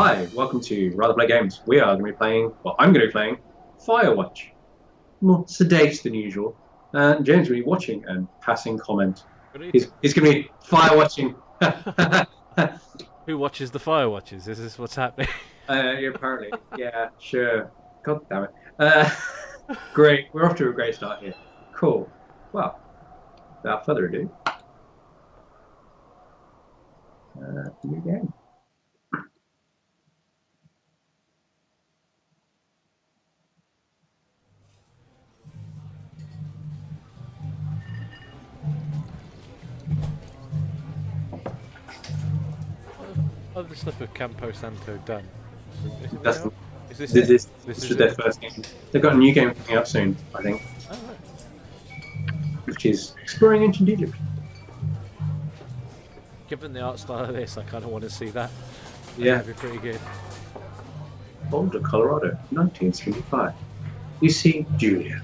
Hi, welcome to Rather Play Games. We are going to be playing, well, I'm going to be playing Firewatch. More sedate than usual. James will be watching and passing comment. He's going to be firewatching. Who watches the Firewatches? Is this what's happening? Apparently, yeah, sure. God damn it. Great, we're off to a great start here. Cool. Well, without further ado, new game. Other stuff with Campo Santo done. This is their first game. They've got a new game coming out soon, I think. Oh, right. Which is exploring ancient Egypt. Given the art style of this, I kind of want to see that. Yeah. That'd be pretty good. Boulder, Colorado, 1975. You see Julia.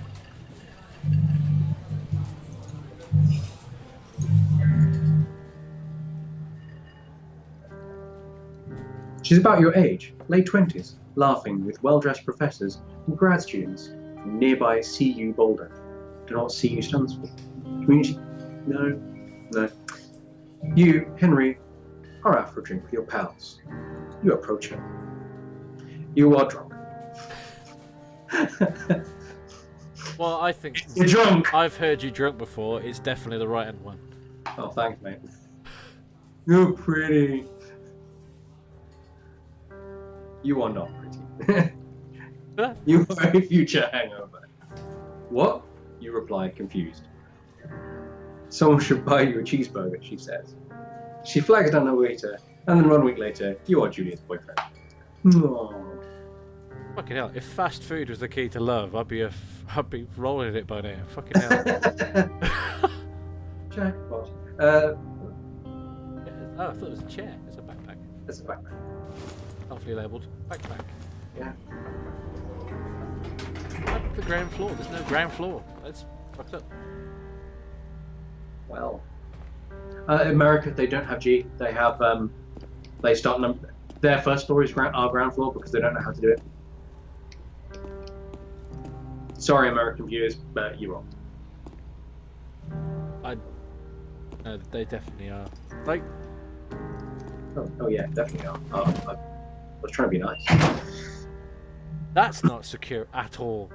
She's about your age, late 20s, laughing with well-dressed professors and grad students from nearby CU Boulder. Do you know what CU stands for? Community? No. You, Henry, are out for a drink with your pals. You approach her. You are drunk. Well, I think You're drunk. I've heard you drunk before. It's definitely the right one. Oh, thanks, mate. You're pretty. You are not pretty. You are a future hangover. What? You reply, confused. Someone should buy you a cheeseburger, she says. She flags down her waiter, and then 1 week later, you are Julia's boyfriend. Aww. Fucking hell! If fast food was the key to love, I'd be rolling in it by now. Fucking hell! Jackpot. Oh, I thought it was a chair. It's a backpack. It's a backpack. Helpfully labelled backpack. Yeah. The ground floor. There's no ground floor. That's fucked up. Well, in America they don't have G. They have they start their first floor is ground floor because they don't know how to do it. Sorry, American viewers, but you're wrong. No, they definitely are. Like. Oh yeah, definitely are. I was trying to be nice. That's not secure at all.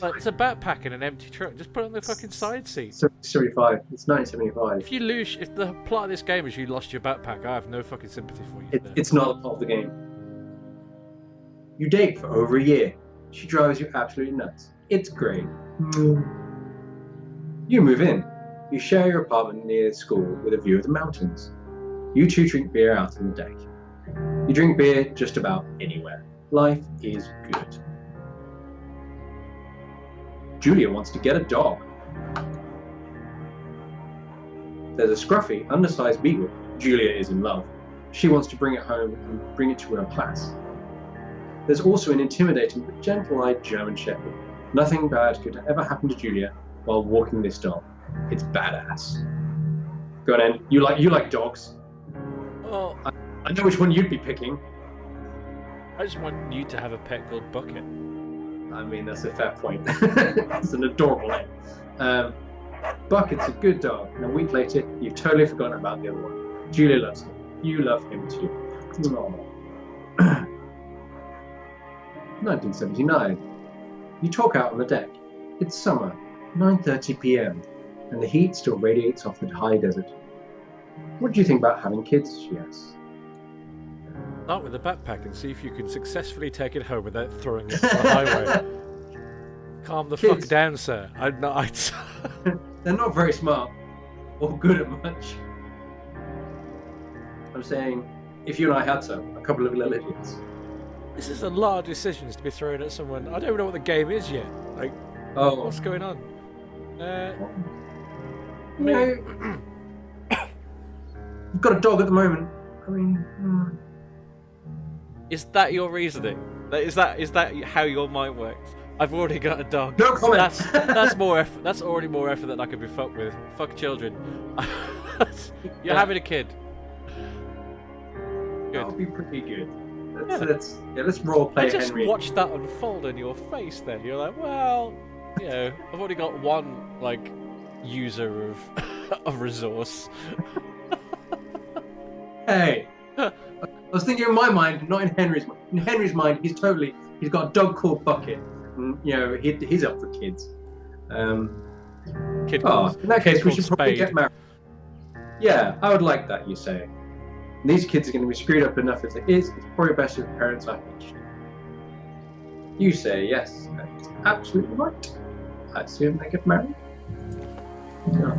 Like, it's a backpack in an empty truck. Just put it on the fucking side seat. 75. It's 1975. If you lose, if the plot of this game is you lost your backpack, I have no fucking sympathy for you. It's not a part of the game. You date for over a year. She drives you absolutely nuts. It's great. You move in. You share your apartment near school with a view of the mountains. You two drink beer out on the deck. You drink beer just about anywhere. Life is good. Julia wants to get a dog. There's a scruffy, undersized beagle. Julia is in love. She wants to bring it home and bring it to her class. There's also an intimidating but gentle-eyed German shepherd. Nothing bad could ever happen to Julia while walking this dog. It's badass. Go on, Em. You like dogs. Well, I know which one you'd be picking. I just want you to have a pet called Bucket. I mean, that's a fair point. It's an adorable name. Bucket's a good dog, and a week later, you've totally forgotten about the other one. Julia loves him. You love him too. Aww. 1979. You talk out on the deck. It's summer, 9:30 p.m., and the heat still radiates off the high desert. What do you think about having kids? She asks. Start with the backpack and see if you can successfully take it home without throwing it to the highway. Calm the fuck down, sir. I'm not. They're not very smart or good at much. I'm saying, if you and I had some, a couple of little idiots. This is a lot of decisions to be thrown at someone. I don't even know what the game is yet. Like, what's going on? You've got a dog at the moment. I mean. Is that your reasoning? Is that how your mind works? I've already got a dog. No comment. That's more effort. That's already more effort than I could be fucked with. Fuck children. You're having a kid. That would be pretty good. let's role play I just Henry. watched that unfold in your face. Then you're like, well, you know, I've only got one like user of a resource. Hey, I was thinking in my mind, not in Henry's mind. In Henry's mind, he's got a dog called Bucket, and you know he's up for kids. Kid in called, that case, we should Spade. probably get married. Yeah, I would like that. You say. And these kids are going to be screwed up enough as it is. It's probably best if the parents are hitched. You say yes. That's absolutely right. I assume they get married. No.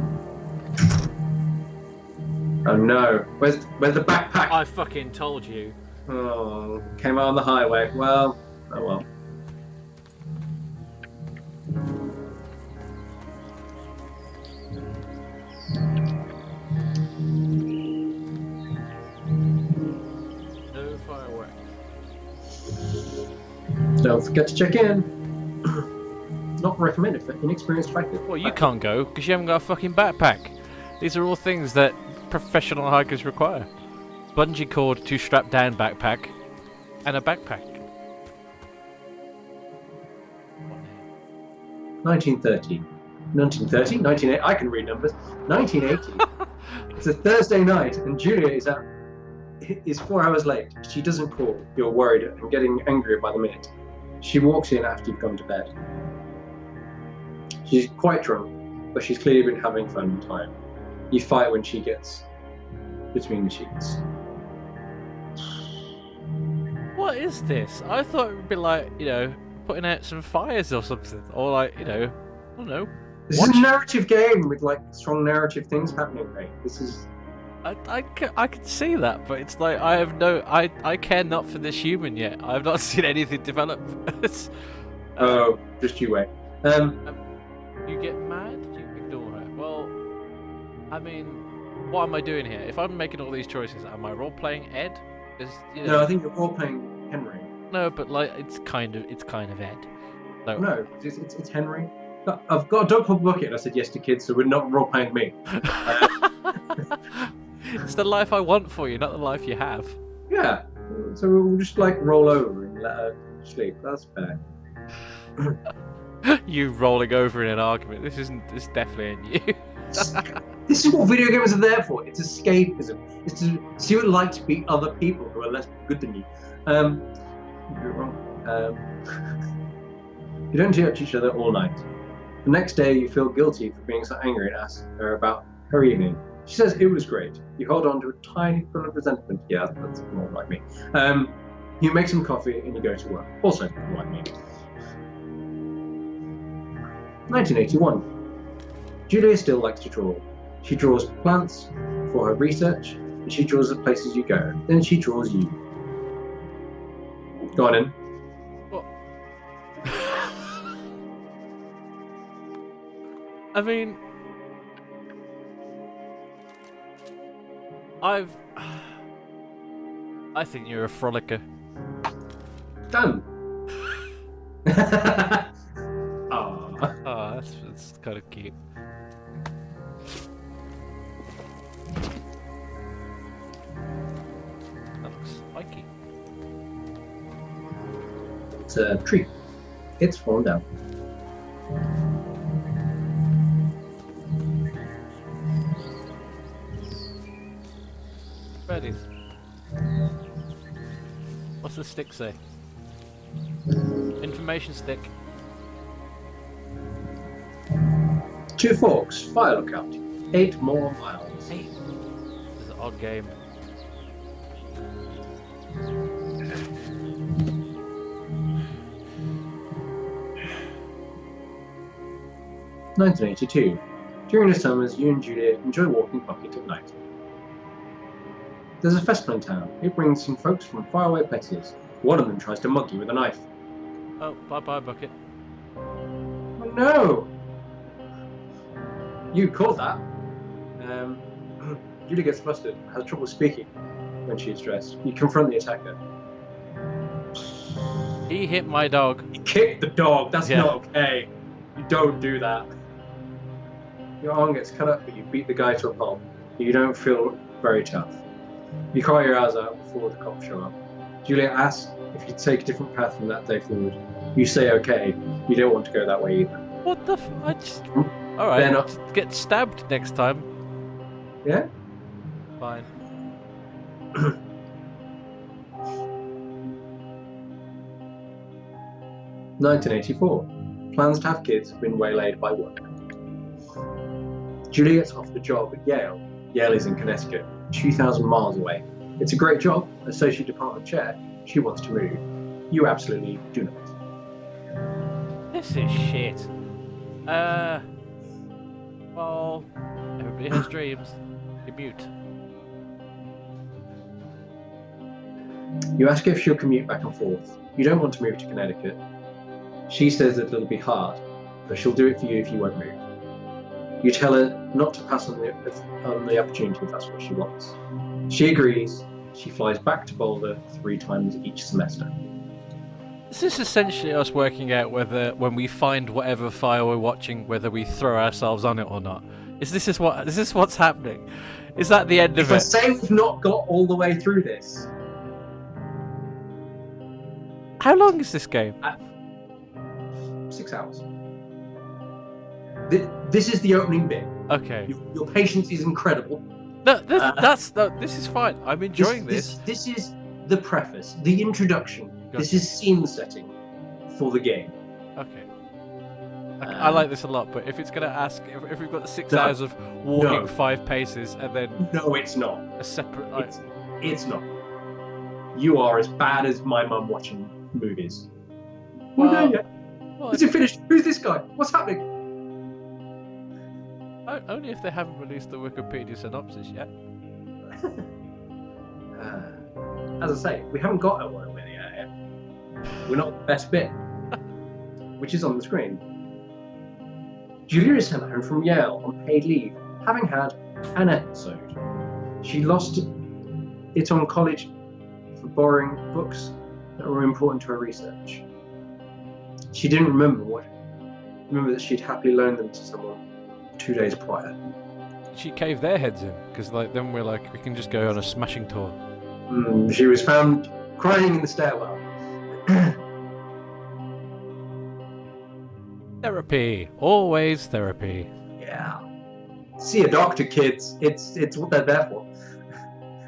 Oh no! Where's the backpack? I fucking told you. Oh, came out on the highway. Well, oh well. No fireworks. Don't forget to check in. Not recommended for inexperienced hikers. Well, you can't go because you haven't got a fucking backpack. These are all things that professional hikers require. Bungee cord to strap down backpack and a backpack. 1930. 1930? 1980. I can read numbers. 1980. It's a Thursday night, and Julia is 4 hours late. She doesn't call. You're worried and getting angrier by the minute. She walks in after you've gone to bed. She's quite drunk, but she's clearly been having fun time. You fight when she gets between the sheets. What is this? I thought it would be like, you know, putting out some fires or something, or like, you know, I don't know. This is a narrative game with like strong narrative things happening, mate. This is. I can see that, but it's like I care not for this human yet. I've not seen anything develop. Oh, just you wait. You get mad? You ignore her. Well, I mean, what am I doing here? If I'm making all these choices, am I role playing Ed? You know, No, I think you're role playing Henry. No, but like it's kind of Ed. So, No, it's Henry. I've got a dog called Bucket, and I said yes to kids, so we're not role playing me. It's the life I want for you, not the life you have. Yeah, so we'll just like roll over and let her sleep. That's fair. You rolling over in an argument. This definitely ain't you. This is what video games are there for. It's escapism. It's to see what it's like to beat other people who are less good than you. You're wrong. You don't touch each other all night. The next day, you feel guilty for being so angry and ask her about her evening. She says it was great. You hold on to a tiny bit of resentment. Yeah, that's more like me. You make some coffee and you go to work. Also like me. 1981. Julia still likes to draw. She draws plants for her research, and she draws the places you go. Then she draws you. Go on in. What? I mean, I think you're a frolicker. Done. Oh, that's kind of cute. That looks spiky. It's a tree. It's fallen down. Birdies. What's the stick say? Information stick. 2 forks, fire lookout. 8 more miles. 8. This is an odd game. (1982). During the summers, you and Julia enjoy walking Bucket at night. There's a festival in town. It brings some folks from faraway places. One of them tries to mug you with a knife. Oh, bye-bye, Bucket. Oh no! You caught that. Julia gets flustered, has trouble speaking when she's stressed. You confront the attacker. He hit my dog. You kicked the dog. That's not okay. You don't do that. Your arm gets cut up, but you beat the guy to a pulp. You don't feel very tough. You cry your eyes out before the cops show up. Julia asks if you take a different path from that day forward. You say okay. You don't want to go that way either. What the I just... Alright, just get stabbed next time. Yeah? Fine. 1984. Plans to have kids have been waylaid by work. Julia gets offered a job at Yale. Yale is in Connecticut, 2,000 miles away. It's a great job. Associate Department Chair. She wants to move. You absolutely do not. This is shit. Well, everybody has dreams. You're mute. You ask her if she'll commute back and forth. You don't want to move to Connecticut. She says that it'll be hard, but she'll do it for you if you won't move. You tell her not to pass on the opportunity if that's what she wants. She agrees. She flies back to Boulder 3 times each semester. Is this essentially us working out whether, when we find whatever file we're watching, whether we throw ourselves on it or not? Is this what's happening? Is that the end of it? If I say we've not got all the way through this. How long is this game? 6 hours. This is the opening bit. Okay. Your patience is incredible. No, this is fine. I'm enjoying this. This is the preface, the introduction. Gotcha. This is scene setting for the game. Okay. I like this a lot, but if it's going to ask, if we've got 6 hours of walking 5 paces and then... No, it's not. A separate... It's not. You are as bad as my mum watching movies. Well, is it finished? Who's this guy? What's happening? Only if they haven't released the Wikipedia synopsis yet. As I say, we haven't got a Wyoming yet. We're not the best bit, which is on the screen. Julia is sent home from Yale on paid leave, having had an episode. She lost it on college for borrowing books that were important to her research. She didn't remember that she'd happily loaned them to someone 2 days prior. She caved their heads in, because then we're like, we can just go on a smashing tour. She was found crying in the stairwell. Therapy, always therapy. Yeah. See a doctor, kids. It's what they're there for.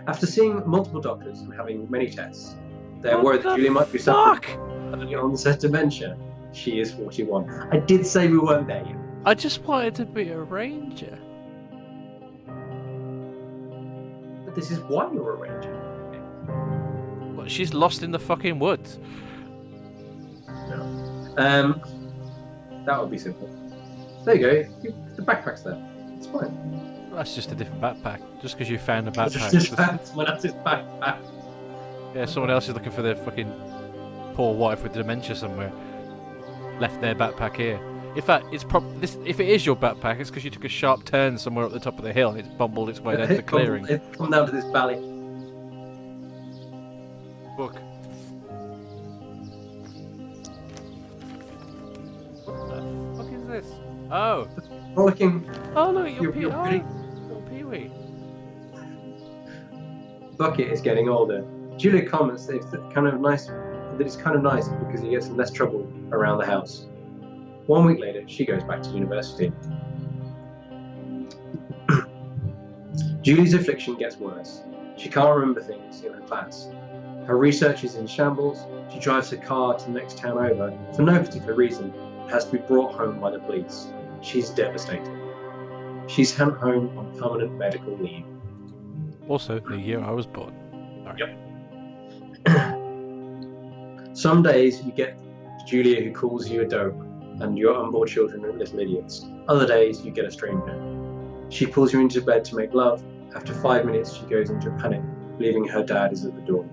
After seeing multiple doctors and having many tests, they're worried that Julia might be suffering early onset dementia. She is 41. I did say we weren't there yet. I just wanted to be a ranger. But this is why you're a ranger. Well, she's lost in the fucking woods. No. That would be simple. There you go. The backpack's there. It's fine. That's just a different backpack. Just because you found a backpack. Just found someone else's backpack. Yeah, someone else is looking for their fucking poor wife with dementia somewhere. Left their backpack here. In fact, it's if it is your backpack, it's because you took a sharp turn somewhere up the top of the hill and it's bumbled its way down to the clearing. It's come down to this valley. Book. What the fuck is this? Oh. Frolicking. Oh, look at your Pee-wee. Pee-wee. Bucket is getting older. Julia comments that it's kind of nice because he gets in less trouble around the house. 1 week later, she goes back to university. Julie's affliction gets worse. She can't remember things in her class. Her research is in shambles. She drives her car to the next town over for no particular reason. It has to be brought home by the police. She's devastated. She's sent home on permanent medical leave. Also, the year I was born. Sorry. Yep. Some days you get Julia who calls you a dope and your unborn children are little idiots. Other days you get a stranger. She pulls you into bed to make love. After 5 minutes she goes into a panic, believing her dad is at the door.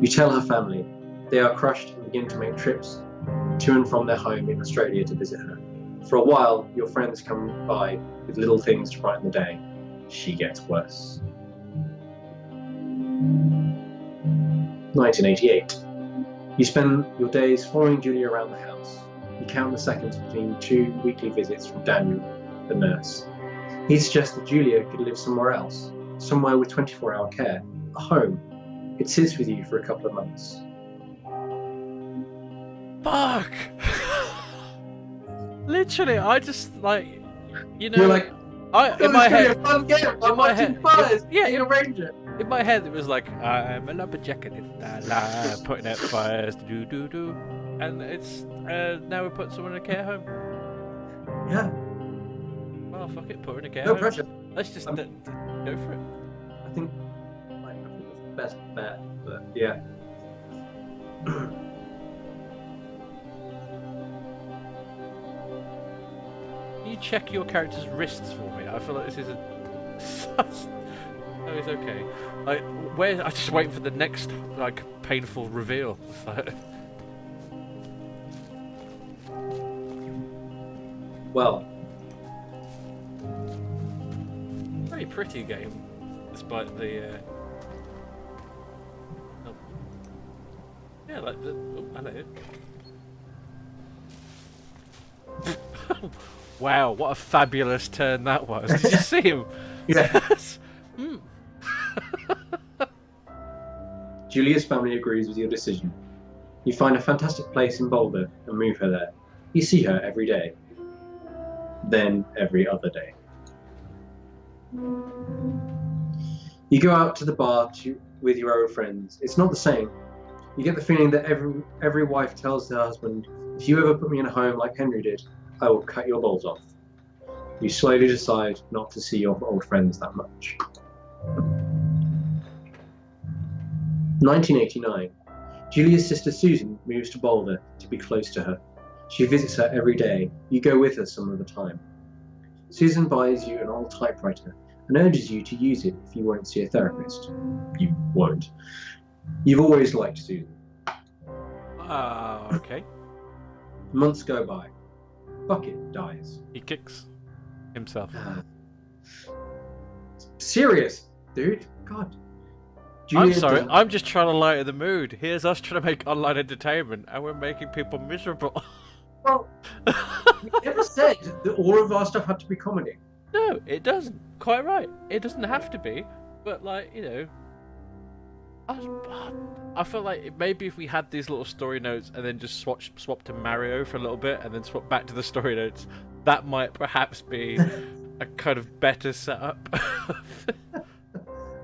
You tell her family. They are crushed and begin to make trips to and from their home in Australia to visit her. For a while, your friends come by with little things to brighten the day. She gets worse. 1988. You spend your days following Julia around the house. You count the seconds between 2 weekly visits from Daniel, the nurse. He suggests that Julia could live somewhere else, somewhere with 24-hour care, a home, It sits with you for a couple of months. Fuck! Literally, I just like, you know, You're like, in my head, a fun game. I'm watching fires. Being a ranger. In my head, it was like, I'm a lumberjack and putting out fires, do, and it's now we're putting someone in a care home. Yeah. Well, fuck it, put her in a care No home. pressure. Let's just go for it. I think that's the best bet, but yeah. Can you check your character's wrists for me? I feel like this is a. Oh, it's okay. Like, where? I just wait for the next like painful reveal. Well, very pretty game, despite the. Oh. Yeah, like the. Oh, hello. Wow, what a fabulous turn that was! Did you see him? yes. Mm. Julia's family agrees with your decision. You find a fantastic place in Boulder and move her there. You see her every day. Then every other day. You go out to the bar with your old friends. It's not the same. You get the feeling that every wife tells their husband, if you ever put me in a home like Henry did, I will cut your balls off. You slowly decide not to see your old friends that much. 1989. Julia's sister Susan moves to Boulder to be close to her. She visits her every day. You go with her some of the time. Susan buys you an old typewriter and urges you to use it if you won't see a therapist. You won't. You've always liked Susan. Okay. Months go by. Bucket dies. He kicks himself. Serious, dude. God. I'm sorry, I'm just trying to lighten the mood. Here's us trying to make online entertainment, and we're making people miserable. Well, we never said that all of our stuff had to be comedy. No, it doesn't. Quite right. It doesn't have to be. But, like, you know, I feel like maybe if we had these little story notes and then just swap to Mario for a little bit and then swap back to the story notes, that might perhaps be a kind of better setup.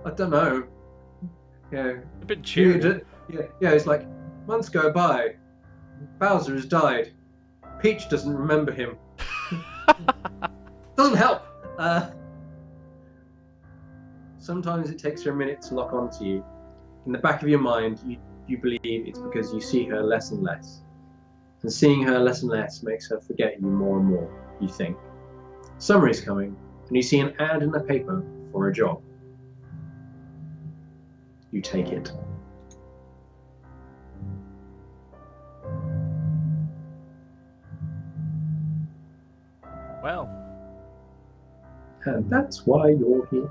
I don't know. Yeah. A bit cheery. Yeah, it's like, months go by. Bowser has died. Peach doesn't remember him. Doesn't help. Sometimes it takes her a minute to lock onto you. In the back of your mind, you believe it's because you see her less and less. And seeing her less and less makes her forget you more and more, you think. Summer is coming, and you see an ad in the paper for a job. You take it. Well. And that's why you're here.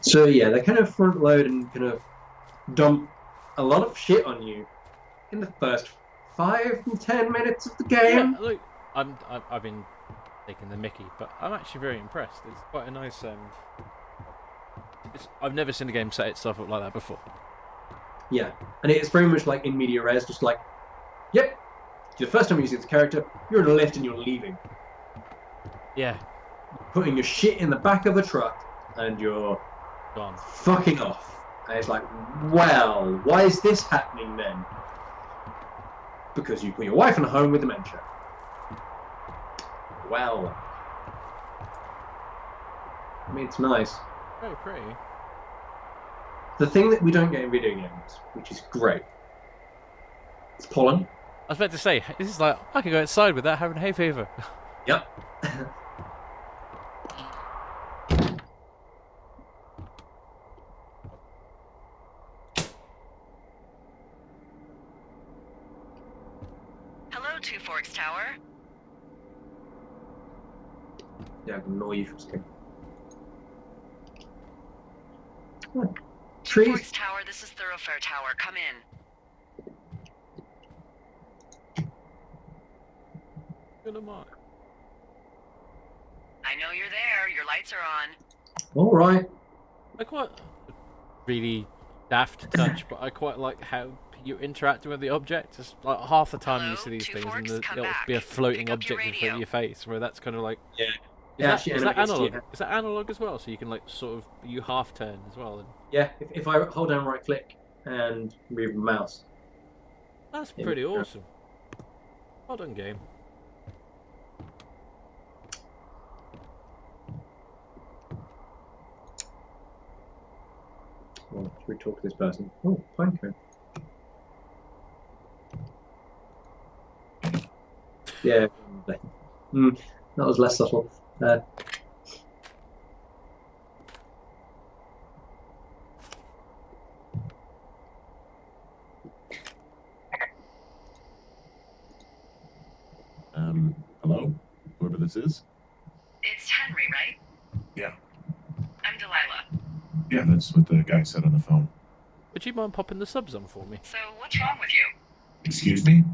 So yeah, they kind of front load and kind of dump a lot of shit on you in the first 5 and 10 minutes of the game. Yeah, look, I've been taking the mickey, but I'm actually very impressed. It's quite a nice. I've never seen a game set itself up like that before. Yeah, and it's very much like in media res, just like, yep, the first time you see this character, you're in a lift and you're leaving. Yeah. You're putting your shit in the back of a truck and you're gone. Fucking off. And it's like, well, why is this happening then? Because you put your wife in a home with dementia. Well, I mean, it's nice. Very pretty. The thing that we don't get in video games, which is great, it's pollen. I was about to say, this is like, I can go outside without having hay fever. Yep. Hello, Two Forks Tower. Yeah, I can annoy you for a second. Trees. Forks Tower, this is Thoroughfare Tower. Come in. I know you're there. Your lights are on. All right. I quite really daft touch, but I quite like how you're interacting with the object. It's like half the time Hello? you see these Two things, Forks, and come it'll back. be a floating Pick up your object in front of radio. your face, where that's kind of like. Yeah. Is Yeah, that analog? yeah. Is that analog as well? So you can like sort of you half turn as well. And Yeah, if I hold down right click and move the mouse. that's Yeah, pretty yeah. awesome. Well done, game. Well, should we talk to this person? Oh, pine cone. Yeah. That was less subtle. Hello? Whoever this is? It's Henry, right? Yeah. I'm Delilah. Yeah, that's what the guy said on the phone. Would you mind popping the subs on for me? So, what's wrong with you? Excuse me?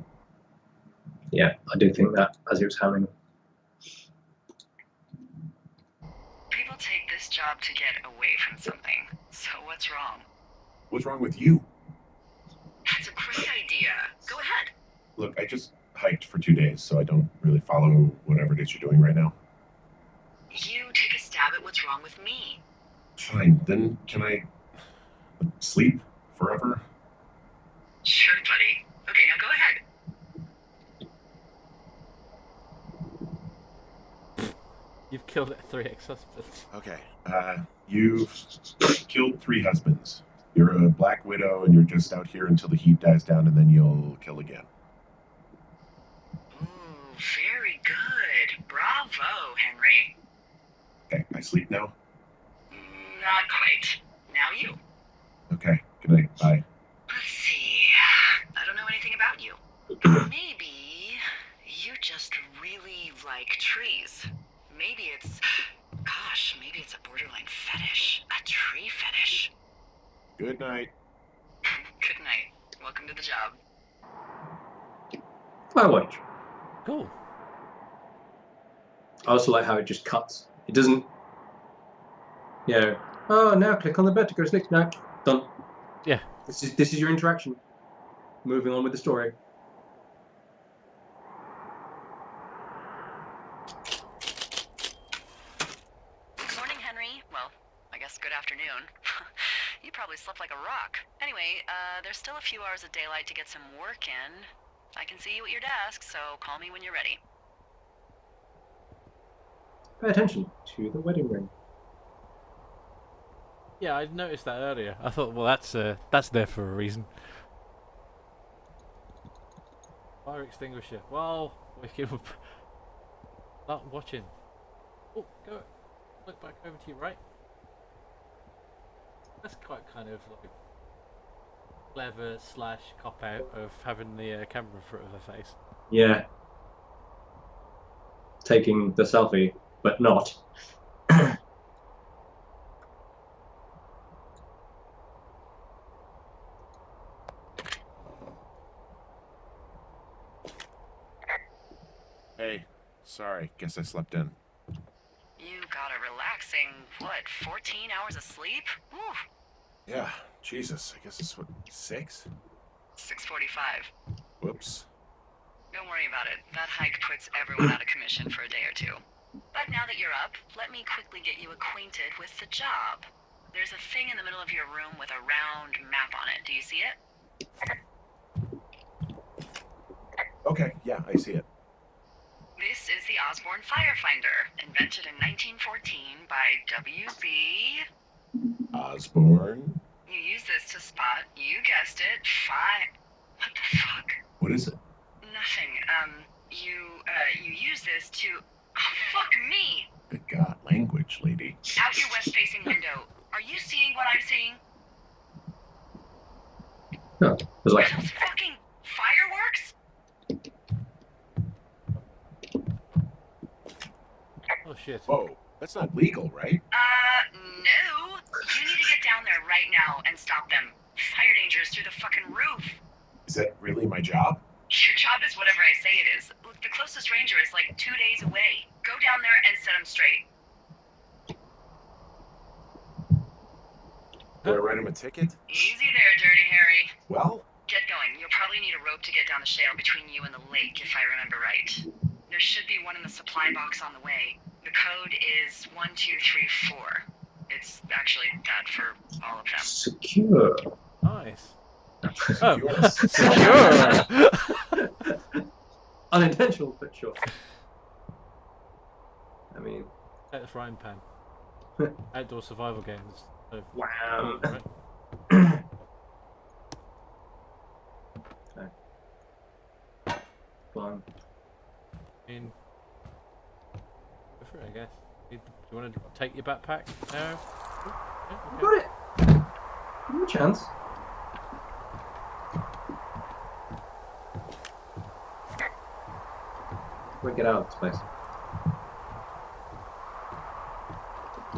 Yeah, I do think that as he was handling. People take this job to get away from something. So, what's wrong? What's wrong with you? That's a great idea. Go ahead. Look, I just hiked for 2 days, so I don't really follow whatever it is you're doing right now. You take a stab at what's wrong with me. Fine, then can I sleep forever? Sure, buddy. Okay, now go ahead. You've killed 3 ex-husbands. Okay, you've killed 3 husbands. You're a black widow, and you're just out here until the heat dies down, and then you'll kill again. Ooh, very good. Bravo, Henry. Okay, I sleep now? Not quite. Now you. Okay, good night, bye. Let's see. I don't know anything about you. Maybe you just really like trees. Maybe it's a borderline fetish. A tree fetish. Good night. Good night. Welcome to the job. Firewatch. Cool. I also like how it just cuts. It doesn't. Oh, now click on the bed to go to sleep. No, done. Yeah. This is your interaction. Moving on with the story. Morning, Henry. Well, I guess good afternoon. You probably slept like a rock. Anyway, there's still a few hours of daylight to get some work in. I can see you at your desk, so call me when you're ready. Pay attention to the wedding ring. Yeah, I noticed that earlier. I thought, well, that's there for a reason. Fire extinguisher. Well, we can start watching. Oh, go look back over to your right. That's quite kind of like clever / cop out of having the camera in front of her face. Yeah. Taking the selfie, but not. Hey, sorry, guess I slept in. You got a relaxing, 14 hours of sleep? Whew. Yeah, Jesus, I guess it's what, 6? 6:45. Whoops. Don't worry about it. That hike puts everyone out of commission for a day or two. But now that you're up, let me quickly get you acquainted with the job. There's a thing in the middle of your room with a round map on it. Do you see it? Okay, yeah, I see it. This is the Osborne Firefinder, invented in 1914 by W.B. Osborne? You use this to spot, you guessed it, What the fuck? What is it? Nothing. You use this to... Oh, fuck me! Good God, language, lady. Out your west-facing window. Are you seeing what I'm seeing? No, it was like. Are those fucking fireworks? Oh shit. Whoa, that's not legal, right? No. You need to get down there right now and stop them. Fire danger is through the fucking roof. Is that really my job? Your job is whatever I say it is. Look, the closest ranger is like 2 days away. Go down there and set him straight. Do I write him a ticket? Easy there, Dirty Harry. Well, Get going. You'll probably need a rope to get down the shale between you and the lake, if I remember right. There should be one in the supply box on the way. The code is 1234. It's actually that for all of them. Secure. Nice. Secure. Secure. Unintentional, but sure. I mean, That's frying pan. Outdoor survival games. So, wow. right? Okay. Fine. I mean, go for it, I guess. Do you want to take your backpack? No? You got it. Give him a chance. We'll get out of this place.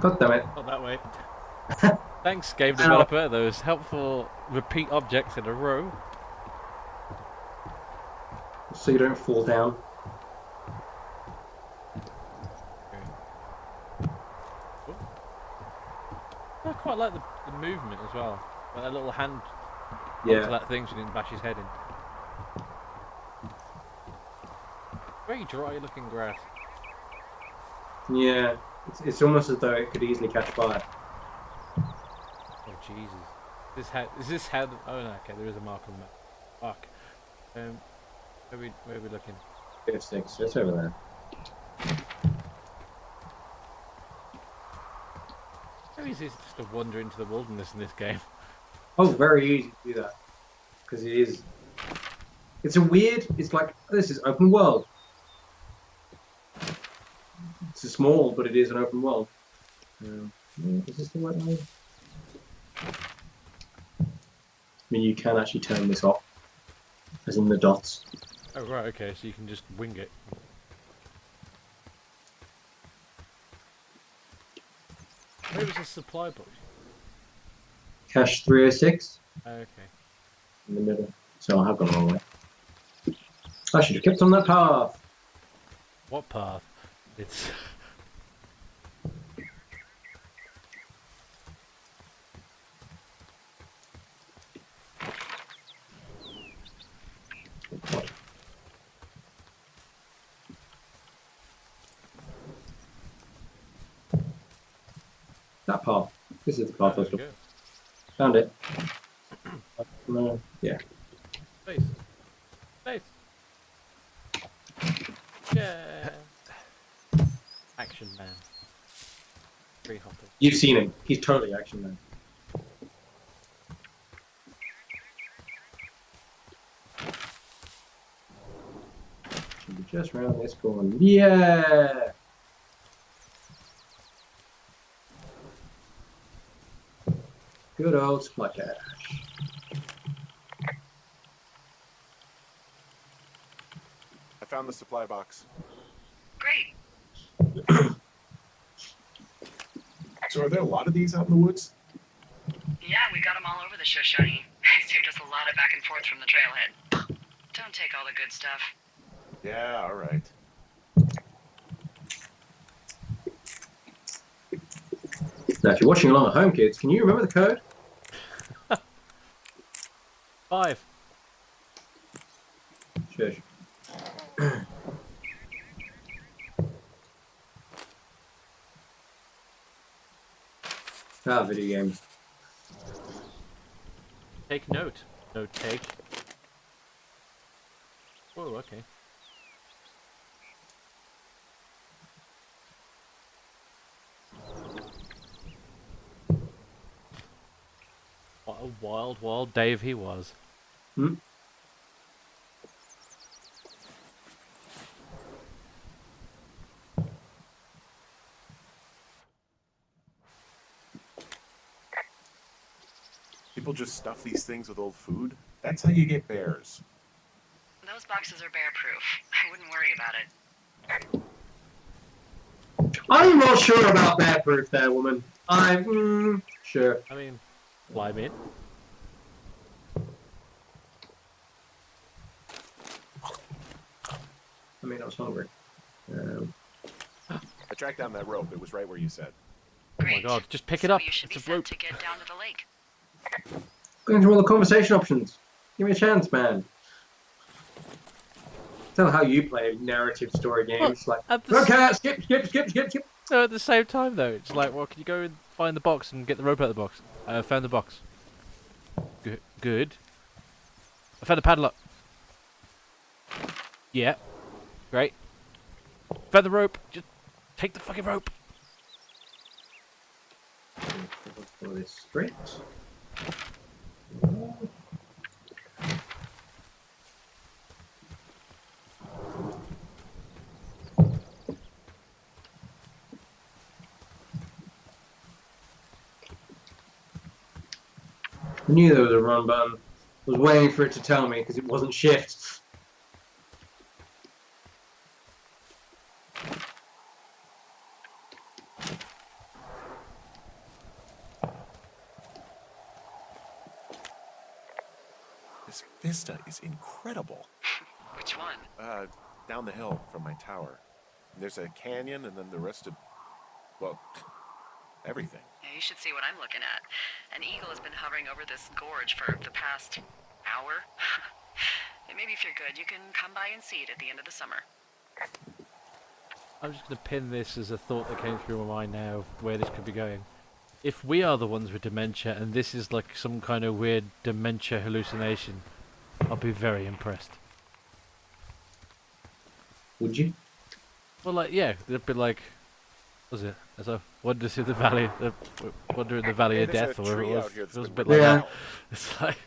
God damn it. Not that way. Thanks, game developer. Those helpful repeat objects in a row. So you don't fall down. I quite like the movement as well. Like that little hand onto Yeah. that thing so he didn't bash his head in. Very dry looking grass. Yeah. It's almost as though it could easily catch fire. Oh Jesus. Is this how the, oh no, okay, there is a mark on the map. Fuck. Where are we looking? It's over there. How easy is it just to wander into the wilderness in this game? Oh, very easy to do that. Because it is. It's a weird. It's like this is open world. It's a small, but it is an open world. Is this the right way? I mean, you can actually turn this off, as in the dots. Oh right, okay, so you can just wing it. Where was the supply box? Cache 306 Okay. in the middle. So I have gone all the way. I should have kept on that path. What path? It's That path. This is the path I was there we looking. go. Found it. No. Yeah. Space. Space. Yeah. Action man. Tree hopper. You've seen him. He's totally action man. Should be just round this corner. Yeah. Good old supply cache. I found the supply box. Great. So are there a lot of these out in the woods? Yeah, we got them all over the Shoshone. It saved us a lot of back and forth from the trailhead. Don't take all the good stuff. Yeah, all right. Now, if you're watching along at home, kids, can you remember the code? 5. Shush. Video game. Take note. No take. Whoa, okay. What a wild, wild Dave he was. Hmm? People just stuff these things with old food. That's how you get bears. Those boxes are bear-proof. I wouldn't worry about it. I'm not sure about bear proof there, woman. I'm sure. I mean, Climb in. I mean, I was hungry. I tracked down that rope. It was right where you said. Oh my Great. god, just pick it So up. you should It's be a set rope. to get down to the lake. Going through all the conversation options. Give me a chance, man. Tell how you play narrative story games. Like, At the, okay, skip. so at the same time, though, it's like, well, can you go and find the box and get the rope out of the box? I found the box. Good. I found the padlock. Yeah. Great. Found the rope. Just take the fucking rope. Follow this straight. I knew there was a run button. I was waiting for it to tell me because it wasn't shift. This vista is incredible. Which one? Down the hill from my tower. There's a canyon and then the rest of, well, everything. Yeah, you should see what I'm looking at. An eagle has been hovering over this gorge for the past hour. And maybe if you're good, you can come by and see it at the end of the summer. I'm just going to pin this as a thought that came through my mind now of where this could be going. If we are the ones with dementia and this is like some kind of weird dementia hallucination, I'll be very impressed. Would you? Well, like, yeah, it'd be like, what was it? As I wander through the valley, wander in the valley of there's death, a or whatever it tree was. out here It that's was a been bit like Yeah. that. It's like,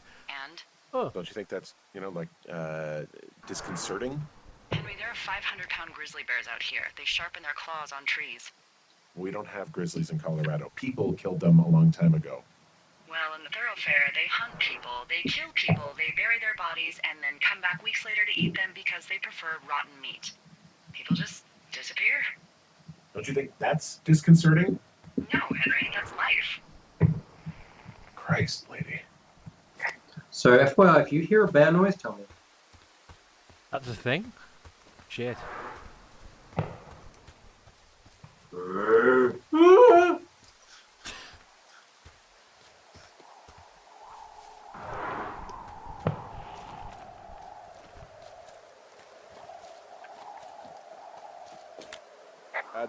And, oh, Don't you think that's, disconcerting? Henry, there are 500-pound grizzly bears out here. They sharpen their claws on trees. We don't have grizzlies in Colorado. People killed them a long time ago. Well, in the thoroughfare, they hunt people, they kill people, they bury their bodies, and then come back weeks later to eat them because they prefer rotten meat. People just disappear. Don't you think that's disconcerting? No, Henry, that's life. Christ, lady. So, FYI, if you hear a bear noise, tell me. that's a thing? Shit.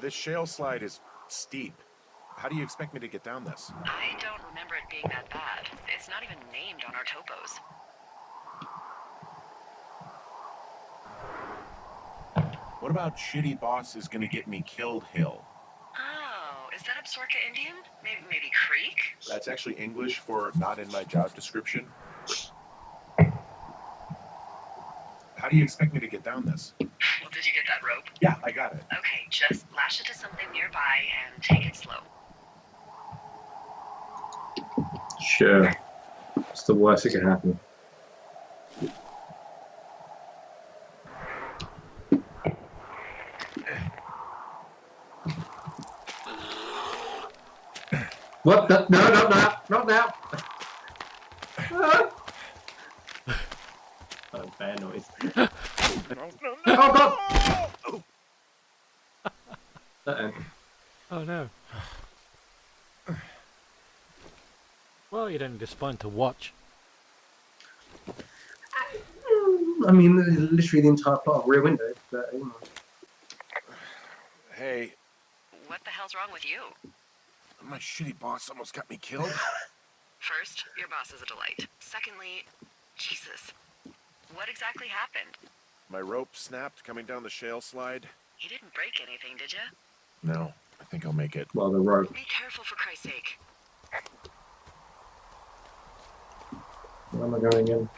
This shale slide is steep. How do you expect me to get down this? I don't remember it being that bad. It's not even named on our topos. What about shitty boss is gonna get me killed hill? Oh, is that Absorka Indian? Maybe Creek? That's actually English for not in my job description. How do you expect me to get down this? Well, did you get that rope? Yeah, I got it. Okay, just lash it to something nearby and take it slow. Sure. It's the worst that can happen. What? No, not now. Oh, bear noise. No. Oh, God! Uh-oh. Oh no. Well, you don't need a spine to watch. I mean, literally the entire plot of Rear Window, but, you know. Hey, What the hell's wrong with you? my shitty boss almost got me killed. First, your boss is a delight. Secondly, Jesus, what exactly happened? My rope snapped coming down the shale slide. You didn't break anything, did you? No, I think I'll make it. Well, the rope. Be careful for Christ's sake. Where am I going in?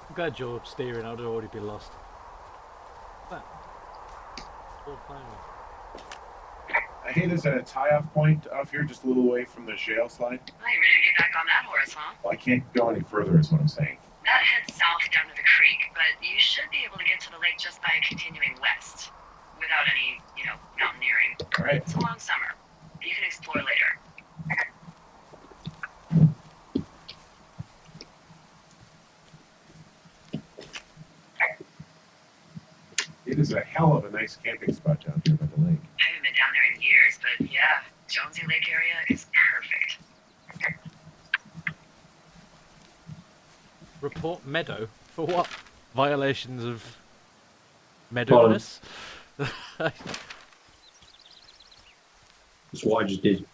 I'm glad you're steering, I'd already be lost. What's that? All climbing. Hey, there's a tie-off point off here just a little away from the shale slide. Well, you ready to get back on that horse, huh? Well, I can't go any further is what I'm saying. That heads south down to the creek. but you should be able to get to the lake just by continuing west, without any, mountaineering. All right. It's a long summer. You can explore later. It is a hell of a nice camping spot down here by the lake. I haven't been down there in years, but yeah, Jonesy Lake area is perfect. Report meadow for what? Violations of meadowness? That's what I just did.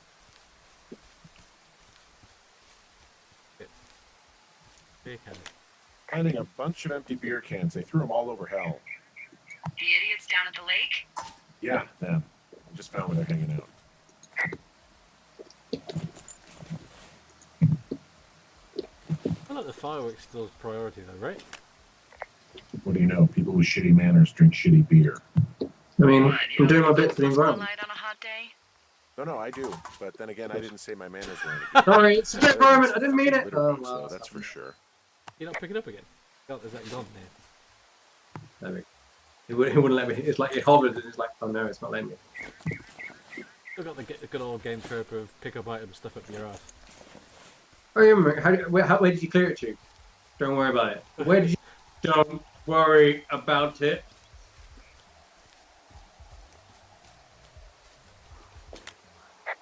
Finding a bunch of empty beer cans. They threw them all over hell. The idiots down at the lake? Yeah, them. I just found where they're hanging out. I feel like the fireworks still is priority though, right? What do you know? People with shitty manners drink shitty beer. I mean, What, you I'm doing don't my bit for the think that's environment. light on a hot day? No, I do. But then again, I didn't say my manners were any good. Sorry, it's the environment. I didn't mean it. Litter Oh, room, well, so that's for sure. You're not picking up again. God, there's that gone there. There we go. It wouldn't let me. It's like it hovered and it's like, oh no, it's not letting me. Still got the good old game trope of pick up item stuff up your ass. Oh yeah, where did you clear it to? Don't worry about it. Where did you? Don't worry about it.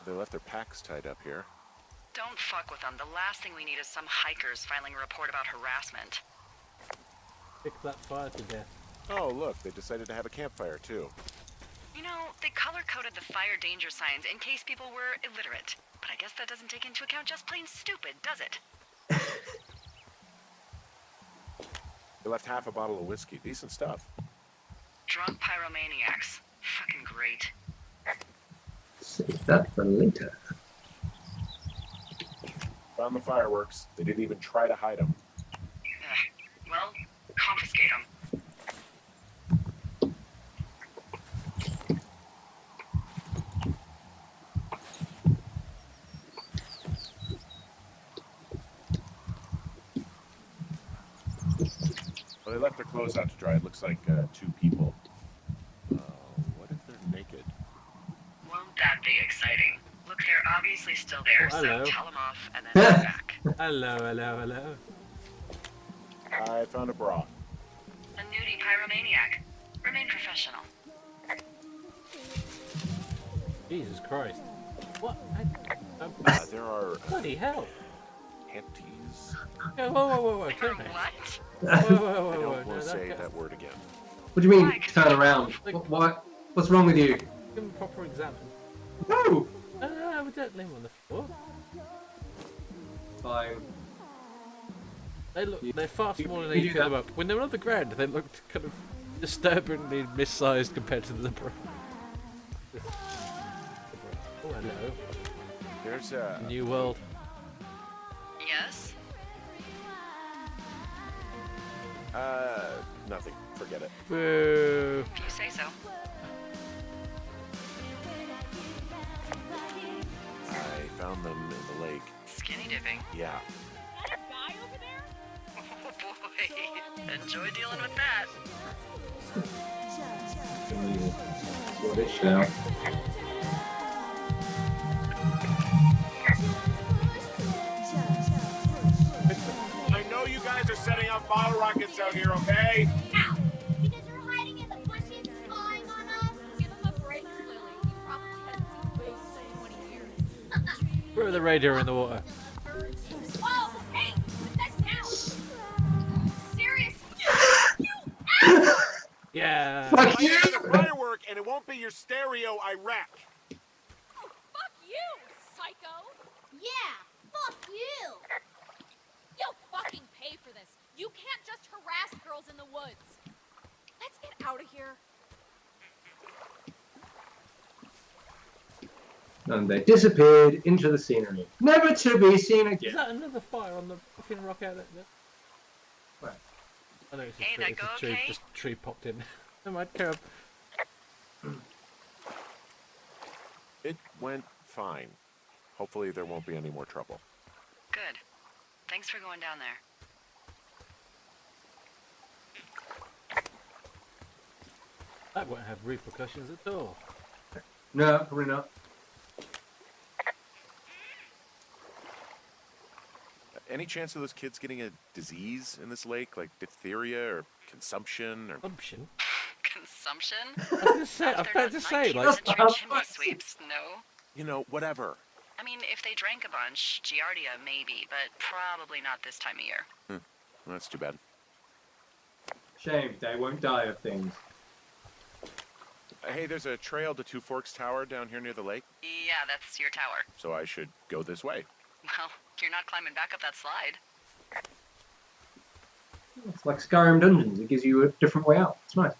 They left their packs tied up here. Don't fuck with them. The last thing we need is some hikers filing a report about harassment. Pick that fire to death. Oh, look, they decided to have a campfire, too. You know, they color-coded the fire danger signs in case people were illiterate. But I guess that doesn't take into account just plain stupid, does it? They left half a bottle of whiskey. Decent stuff. Drunk pyromaniacs. Fucking great. Save that for later. Found the fireworks. They didn't even try to hide them. Well, confiscate them. Well, they left their clothes out to dry. It looks like 2 people. What if they're naked? Won't that be exciting? Look, they're obviously still there, Oh, hello. so tell them off and then head back. Hello. I found a bra. A nudie pyromaniac. Remain professional. Jesus Christ. What? There are Bloody hell. panties. Yeah, whoa. Or Turn it. what? Whoa. I don't No, want to that say guy- that word again. What do you mean? Why? Turn around. What's wrong with you? Give him a proper examine. No. No, we don't leave him on the floor. Fine. They're far smaller than you you do fill that. them up. When they were on the ground, they looked kind of disturbingly missized compared to the bra. Oh, hello. There's a... New world. Yes? Nothing. Forget it. Boo. If you say so. I found them in the lake. Skinny dipping. Yeah. Guy over there? Oh boy. Enjoy dealing with that. What is now? I know you guys are setting up bottle rockets out here, okay? Ow! Because you're hiding in the bushes, spying on us. Give him a break, Lily. He probably hasn't seen ghosts in 20 years. Throw the radio in the water. Whoa! Hey! Put that down! Serious? You asshole! Yeah. Fuck you! firework, and it won't be your stereo I wreck. Oh, fuck you, psycho! Yeah, fuck you! You'll fucking pay for this. You can't just harass girls in the woods. Let's get out of here. And they disappeared into the scenery, never to be seen Is again. that another fire on the fucking rock out there? Where? I know it's a Hey, tree. that It's go a tree. okay? Just a tree popped in. Never mind, carry on. It went fine. Hopefully there won't be any more trouble. Good. Thanks for going down there. That won't have repercussions at all. No, probably not. Any chance of those kids getting a disease in this lake, like diphtheria or consumption or... Consumption? Consumption? I was about to say, like... 19th century chimney sweeps, no. You know, whatever. I mean, if they drank a bunch, Giardia maybe, but probably not this time of year. Well, that's too bad. Shame, they won't die of things. Hey, there's a trail to Two Forks Tower down here near the lake, Yeah, that's your tower. so I should go this way. Well, you're not climbing back up that slide. It's like Skyrim Dungeons. It gives you a different way out. It's nice.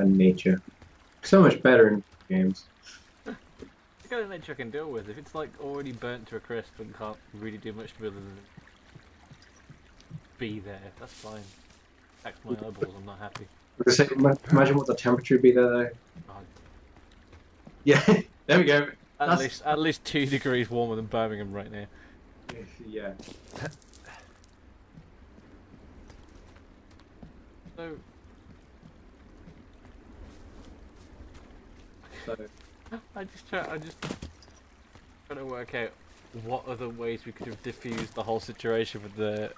Nature. So much better in games. The kind of nature I can deal with. If it's like already burnt to a crisp and can't really do much other than be there, that's fine. Tax my eyeballs, I'm not happy. Imagine what the temperature would be there, though. Oh, Yeah, there we go. at least 2 degrees warmer than Birmingham right now. Yeah. So I just trying to work out what other ways we could have diffused the whole situation with the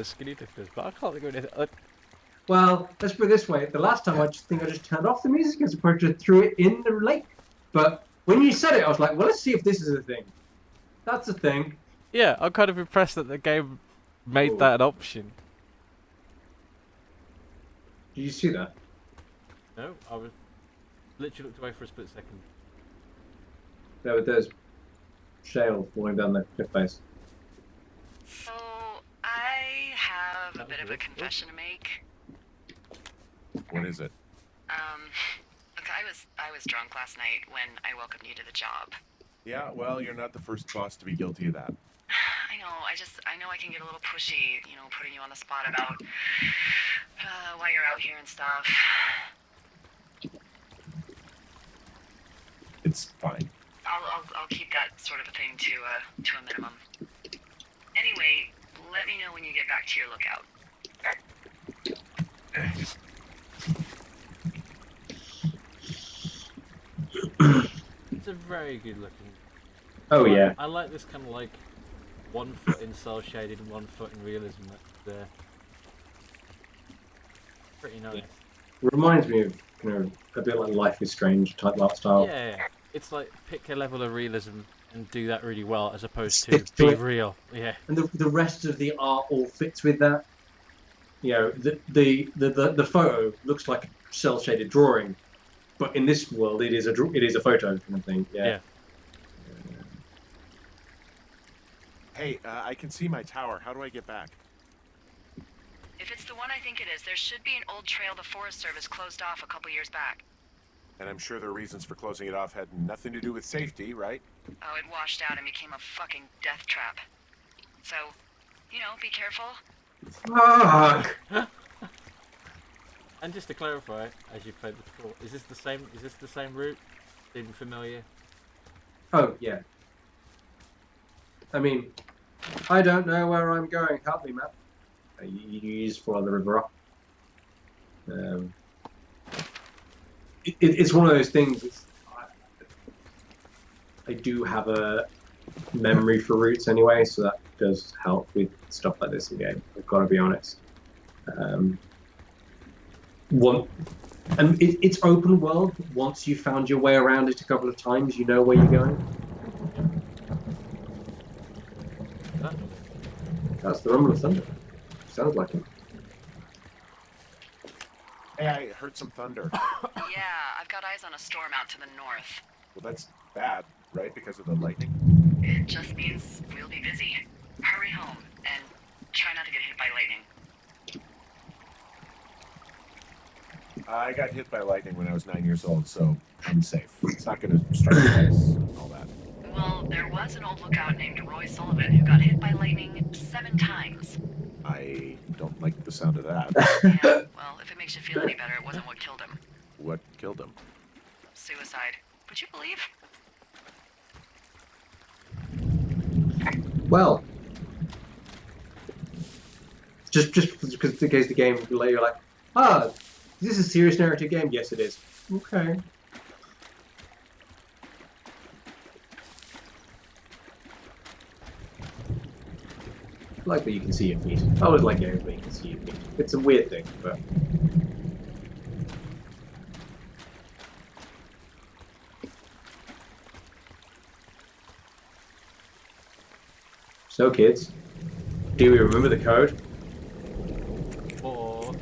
skinny dippers, but I can't think of anything. Well, let's put it this way. The last time I just turned off the music as opposed to threw it in the lake. But when you said it, I was like, well, let's see if this is a thing. That's a thing. Yeah, I'm kind of impressed that the game made that an option. Did you see that? No, I was literally looked away for a split second. There's shale falling down the cliff face. So, I have a bit of a confession to make. What is it? Look, I was drunk last night when I welcomed you to the job. Yeah, well, you're not the first boss to be guilty of that. I know I can get a little pushy, putting you on the spot about why you're out here and stuff. It's fine. I'll keep that sort of a thing to a minimum. Anyway, let me know when you get back to your lookout. It's a very good looking. Oh yeah. I like this kind of like 1 foot in cell shaded and 1 foot in realism. That's pretty nice. Yeah. It reminds me of a bit like Life is Strange type art style. Yeah, it's like pick a level of realism and do that really well, as opposed to Stick to be it. real. Yeah. And the rest of the art all fits with that. The photo looks like a cell shaded drawing, but in this world it is a photo kind of thing. Yeah. Hey, I can see my tower. How do I get back? If it's the one I think it is, there should be an old trail the Forest Service closed off a couple years back. And I'm sure their reasons for closing it off had nothing to do with safety, right? Oh, it washed out and became a fucking death trap. So, be careful. Fuck. And just to clarify, as you played before, is this the same route? Seem familiar? Oh yeah. I mean, I don't know where I'm going. Help me, map. You just follow the river up. It's one of those things. I do have a memory for routes anyway, so that does help with stuff like this in game. I've got to be honest. It's open world. Once you've found your way around it a couple of times, you know where you're going. That's the rumble of thunder. Sounds like it. Hey, I heard some thunder. Yeah, I've got eyes on a storm out to the north. Well, that's bad, right? Because of the lightning? It just means we'll be busy. Hurry home, and try not to get hit by lightning. I got hit by lightning when I was 9 years old, so unsafe. It's not going to strike twice and all that. Well, there was an old lookout named Roy Sullivan who got hit by lightning 7 times. I don't like the sound of that. Yeah, well, if it makes you feel any better, it wasn't what killed him. What killed him? Suicide. Would you believe? Well, just because in case the game you're like, is this a serious narrative game? Yes, it is. Okay. I like that you can see your feet. I always like games where you can see your feet. It's a weird thing, but. So, kids, do we remember the code? Or...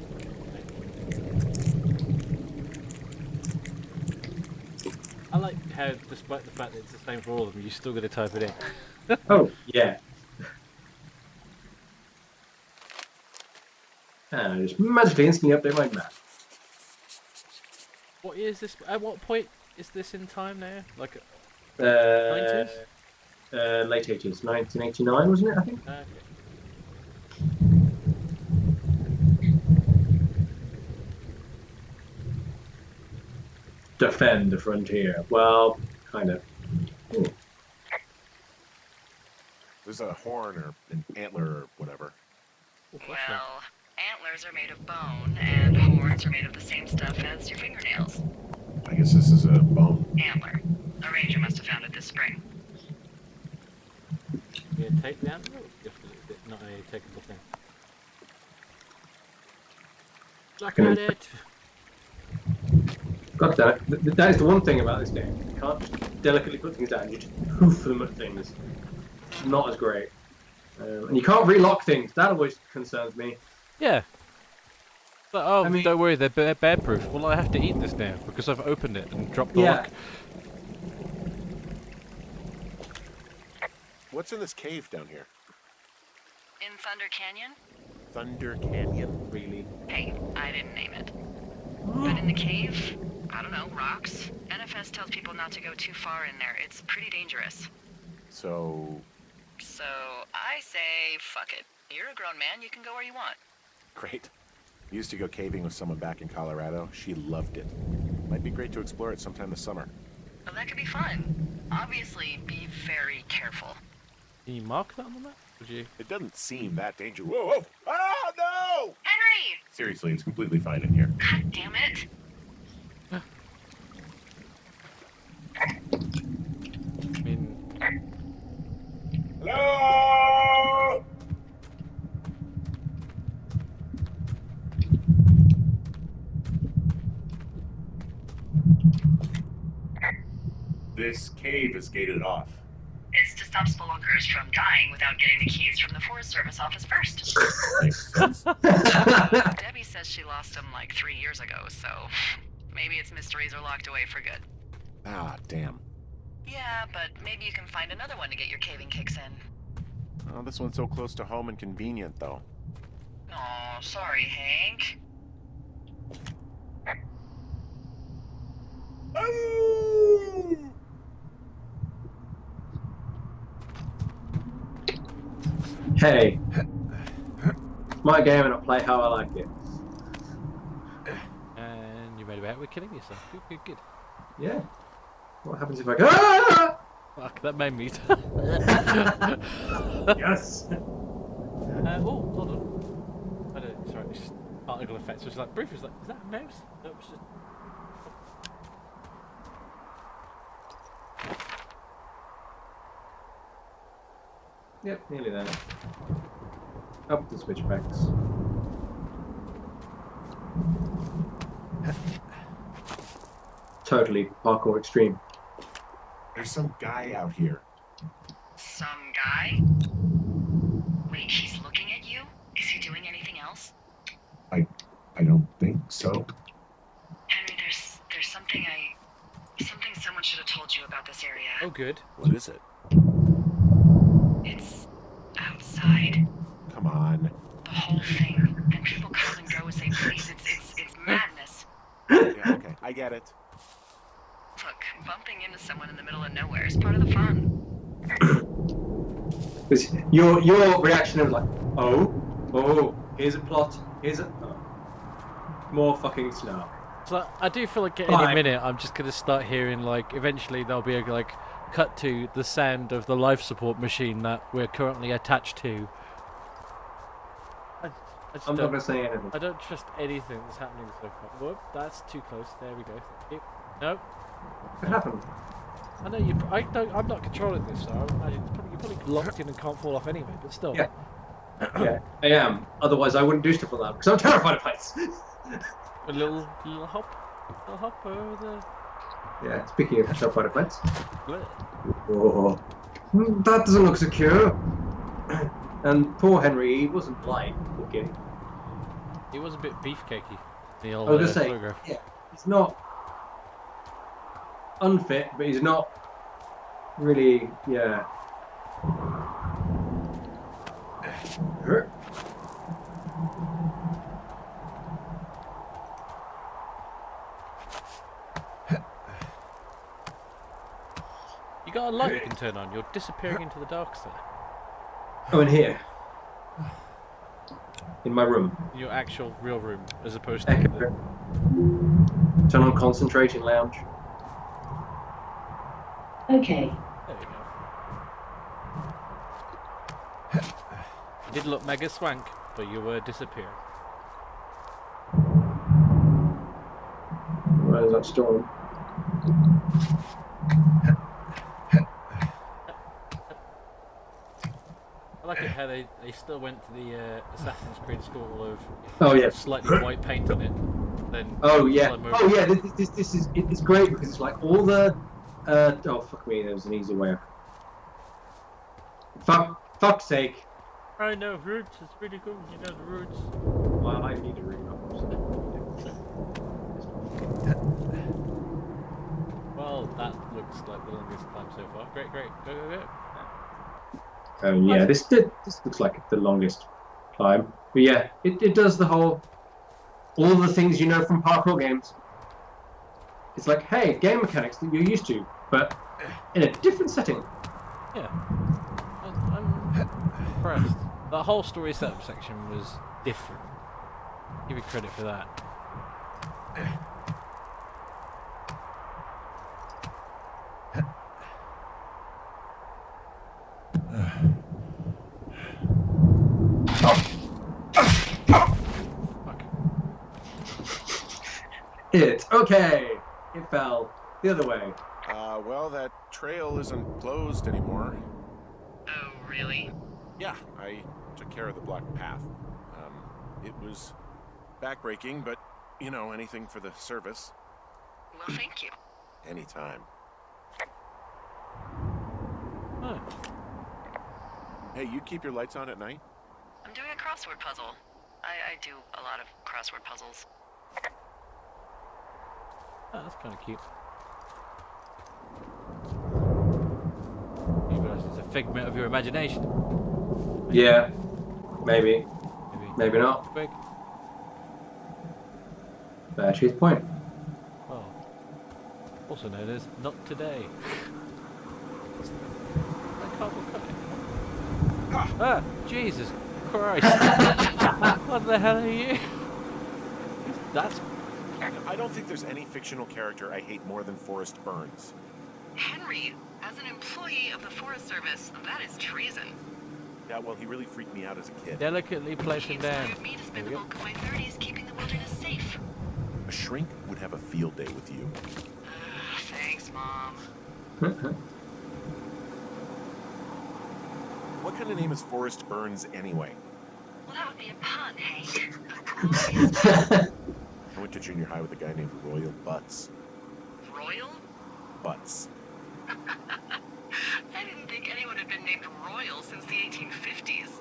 I like how, despite the fact that it's the same for all of them, you're still going to type it in. Oh, yeah. And I just magically instantly update my map. What year is this? At what point is this in time now? Like, 90s? 90s? Late 80s. 1989, wasn't it, I think? Okay. Defend the frontier. Well, kind of. Ooh. There's a horn or an antler or whatever. Oh, flashlight. Well, antlers are made of bone, and horns are made of the same stuff as your fingernails. I guess this is a bone. Antler. A ranger must have found it this spring. Yeah, take the antler? Just a bit, not a takeable thing. Look at it! God damn it. That is the one thing about this game. You can't just delicately put things down, you just hoof them at things. Not as great. And you can't relock things. That always concerns me. Yeah. But, oh, I mean- don't worry, they're bear proof. Well, I have to eat this now because I've opened it and dropped the Yeah. lock. What's in this cave down here? In Thunder Canyon? Thunder Canyon. Really. Hey, I didn't name it. But in the cave, I don't know, rocks. NFS tells people not to go too far in there. It's pretty dangerous. So, So I say, fuck it. You're a grown man, you can go where you want. great. Used to go caving with someone back in Colorado. She loved it. Might be great to explore it sometime this summer. Well, that could be fun. Obviously, be very careful. Can you mark that on the map? Would you? It doesn't seem that dangerous. Whoa, whoa! Ah, no! Henry! Seriously, it's completely fine in here. God damn it. I mean, Hello! This cave is gated off. It's to stop spelunkerers from dying without getting the keys from the Forest Service office first. Makes sense. Debbie says she lost them like 3 years ago, so maybe its mysteries are locked away for good. Ah, damn. Yeah, but maybe you can find another one to get your caving kicks in. Oh, this one's so close to home and convenient, though. Aw, sorry, Hank. Hey. It's my game and I play how I like it. and you made about with killing yourself. Good, good, good. Yeah. What happens if I go? Ah! Fuck, that made me. Yes. Oh, hold on. I don't. Sorry, it's just particle effects. It was like brief. It was like, is that a mouse? No, it was just. Yep, nearly there. Up the switchbacks. Totally parkour extreme. There's some guy out here. Some guy? Wait, he's looking at you? Is he doing anything else? I don't think so. Henry, there's something someone should have told you about this area. Oh, good. What is it? It's outside. Come on. The whole thing. And people come and go as they please. It's madness. Yeah, okay, I get it. into someone in the middle of nowhere is part of the fun. Because your reaction was like, oh, here's a plot, here's a more fucking snark. So I do feel like any minute I'm just gonna start hearing like eventually there'll be a like cut to the sound of the life support machine that we're currently attached to. I'm not gonna say anything. I don't trust anything that's happening so far. Whoop, that's too close. There we go. Thank you. Nope. What happened? I know you. I'm not controlling this, so I imagine you're probably locked in and can't fall off anyway. But still. Yeah. Yeah, I am. Otherwise, I wouldn't do stuff like that because I'm terrified of heights. A little hop over the. Yeah. Speaking of terrified of heights. Blech. Oh, that doesn't look secure. And poor Henry, he wasn't light looking. He was a bit beefcakey. The old I was gonna say, photograph. yeah, he's not unfit, but he's not really, yeah. You got a light you can turn on. You're disappearing into the dark side. Oh, in here. In my room. In your actual real room, as opposed to Turn on concentration lounge. Okay. There we go. You did look mega swank, but you were disappearing. Where is that storm? I like it how they still went to the Assassin's Creed school of slightly white paint on it. Then This is it's great because it's like all the oh fuck me, there's an easy way. Fuck's sake. I know roots. It's really cool. You know the roots. Well, I need to read Well, that looks like the longest climb so far. Great. Go. Yeah, this looks like the longest climb. But yeah, it does all the things you know from parkour games. It's like, hey, game mechanics that you're used to, but in a different setting. Yeah. I'm impressed. That whole story setup section was different. Give you credit for that. It's okay. It fell the other way. Well, that trail isn't closed anymore. Oh, really? Yeah, I took care of the blocked path. It was backbreaking, but, you know, anything for the service. Well, thank you. Anytime. Oh. Hey, you keep your lights on at night? I'm doing a crossword puzzle. I do a lot of crossword puzzles. Oh, that's kind of cute. You realise it's a figment of your imagination. Yeah, maybe not. Quick. But she's point. Oh. Also known as not today. I can't look at it. Ah, Jesus Christ. What the hell are you? That's... I don't think there's any fictional character I hate more than Forrest Burns. Henry, as an employee of the Forest Service, that is treason. Yeah, well, he really freaked me out as a kid. delicately place He him down. inspired me to spend the bulk of my 30s keeping the wilderness safe. A shrink would have a field day with you. Thanks, Mom. What kind of name is Forrest Burns anyway? Well, that would be a pun, Hank. Of course. I went to junior high with a guy named Royal Butts. Royal? Butts. I didn't think anyone had been named Royal since the 1850s.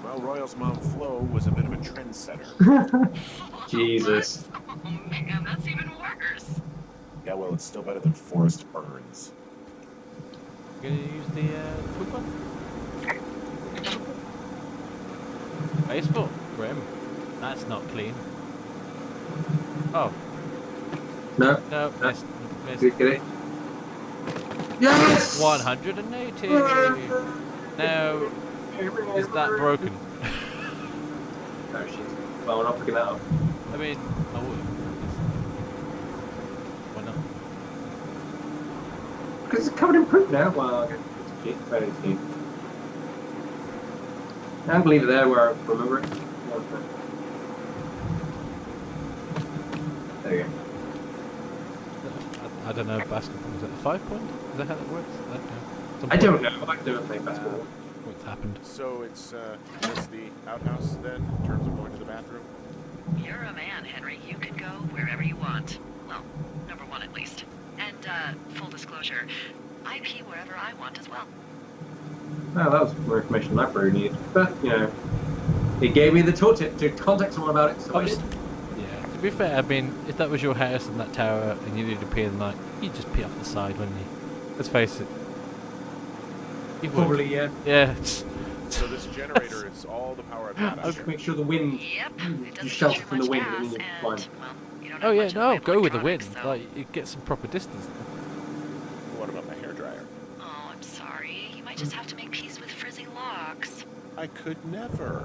Well, Royal's mom, Flo, was a bit of a trendsetter. Jesus. Oh man, that's even worse. Yeah, well, it's still better than Forrest Burns. Gonna use the pooper? Baseball. Grim. That's not clean. Oh. No. No, yes. Missed. Did you get it? Yes! 180. Now, is that broken? Oh shit. Well, we're not picking that up. I mean, I would. Why not? Because it's covered in poop now. Well, okay. It's cheap. Very cheap. I'm gonna leave it there where I remember it. There you go. I don't know basketball. Is it a 5 point? Is that how that works? I don't know. I don't play basketball. What's happened? So it's just the outhouse then, in terms of going to the bathroom? You're a man, Henry. You can go wherever you want. Well, number one at least. And, full disclosure, I pee wherever I want as well. Well, that was more information than I probably needed. But, you know, it gave me the tooltip to contact someone about it, so I did. Yeah, to be fair, I mean, if that was your house in that tower and you needed to pee in the night, you'd just pee off the side, wouldn't you? Let's face it. You would. Probably, yeah. Yeah. So this generator is all the power I've got out Just here. make sure the wind, Yep. It you doesn't shelter use from the much wind gas, and you're and, fine. well, you don't Oh have yeah, much in the no, way of go with the wind. electronics, so- Like, you get some proper distance. What about my hairdryer? Oh, I'm sorry. You might just have to make peace with frizzy locks. I could never.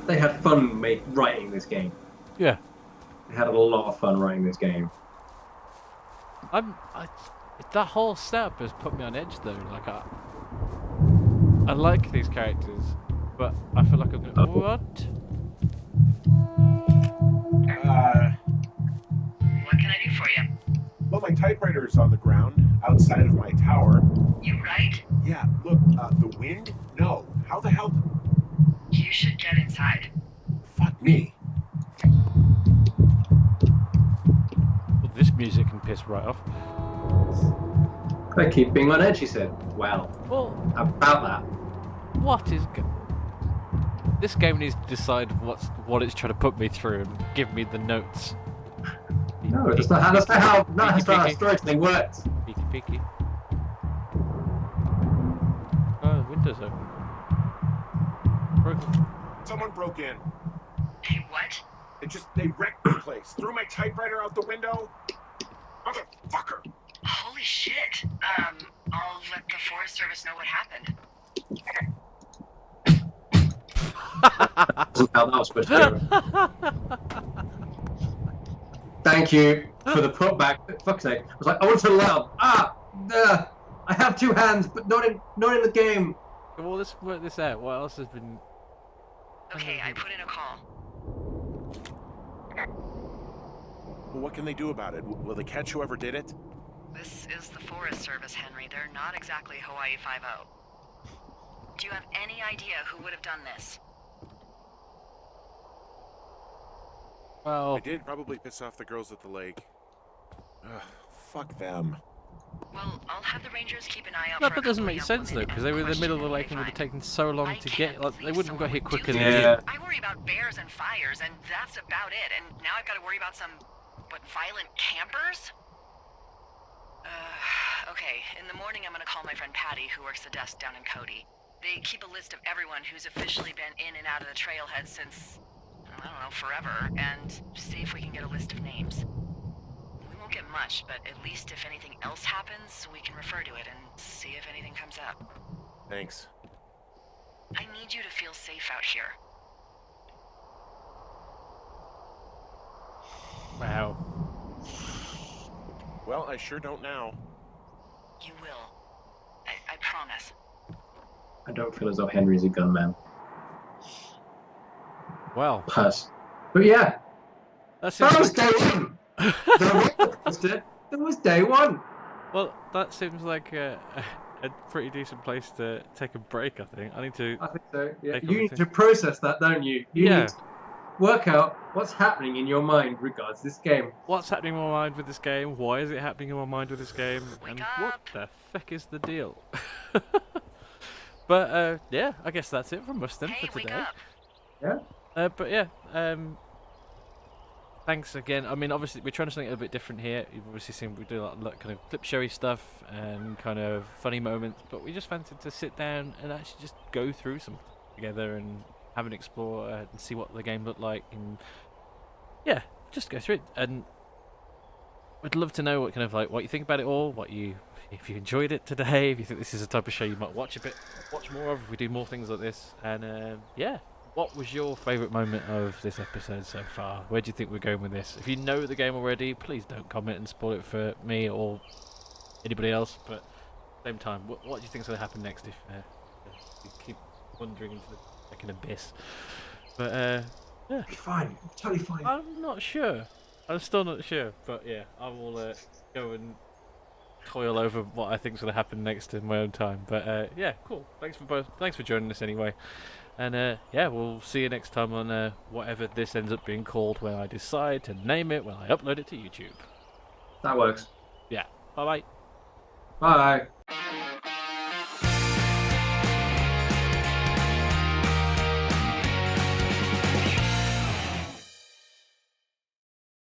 They had fun writing this game. Yeah. They had a lot of fun writing this game. That whole setup has put me on edge though. Like, I like these characters, but I feel like I'm gonna. What? What can I do for you? Well, my typewriter is on the ground outside of my tower. You right? Yeah, look, the wind? No. How the hell? You should get inside. Fuck me. Well, this music can piss right off. They keep being on edge, he said. Well, Well, about that. what is? This game needs to decide what it's trying to put me through and give me the notes. No, that's not how Peeky. storytelling works. Peeky peeky. Oh, window's open. Broken. Someone broke in. Hey, what? They wrecked the place. Threw my typewriter out the window. Motherfucker. Holy shit. I'll let the Forest Service know what happened. That's how that was supposed to go. Thank you for the putback. Fuck's sake. I was like, I want to loud. I have two hands, but not in the game. Well, let's work this out. What else has been? Okay, I put in a call. Well, what can they do about it? Will they catch whoever did it? This is the Forest Service, Henry. They're not exactly Hawaii 5-0. Do you have any idea who would have done this? Well, I did probably piss off the girls at the lake. Ugh, fuck them. Well, I'll have the Rangers keep an eye out no, for that a doesn't couple make young sense though, women because they were in the and middle of the question lake and who would have they taken so long I to can't get. Like, they believe wouldn't have got here someone would quicker do than this. you. Yeah. I worry about bears and fires, and that's about it. And now I've got to worry about some, violent campers? Okay. In the morning, I'm going to call my friend Patty, who works the desk down in Cody. They keep a list of everyone who's officially been in and out of the trailhead since, I don't know, forever, and see if we can get a list of names. We won't get much, but at least if anything else happens, we can refer to it and see if anything comes up. Thanks. I need you to feel safe out here. Wow. Well, I sure don't now. You will. I promise. I don't feel as though Henry's a gunman. Well, But yeah, that that was seems day one. That was day one. well. That seems like a pretty decent place to take a break. I think I need to. I think so. Yeah. Take You need everything. to process that, don't you? You Yeah. need to work out what's happening in your mind regards this game. What's happening in my mind with this game? Why is it happening in my mind with this game? Wake And up. what the fuck is the deal? But yeah, I guess that's it from us then Hey, for wake today. up. Yeah. But yeah, thanks again. I mean, obviously we're trying to something a little bit different here. You've obviously seen we do a lot of kind of clip showy stuff and kind of funny moments, but we just fancied to sit down and actually just go through some together and have an explore and see what the game looked like. And yeah, just go through it, and I'd love to know what kind of like what you think about it all, if you enjoyed it today, if you think this is the type of show you might watch more of, if we do more things like this, and yeah. What was your favourite moment of this episode so far? Where do you think we're going with this? If you know the game already, please don't comment and spoil it for me or anybody else. But at the same time, what do you think's going to happen next if you keep wandering into the second abyss? But yeah, Fine, totally fine. I'm not sure. I'm still not sure. But yeah, I will go and toil over what I think's going to happen next in my own time. But yeah, cool. Thanks for joining us anyway. And yeah, we'll see you next time on whatever this ends up being called when I decide to name it when I upload it to YouTube. That works. Yeah. Bye-bye. Bye.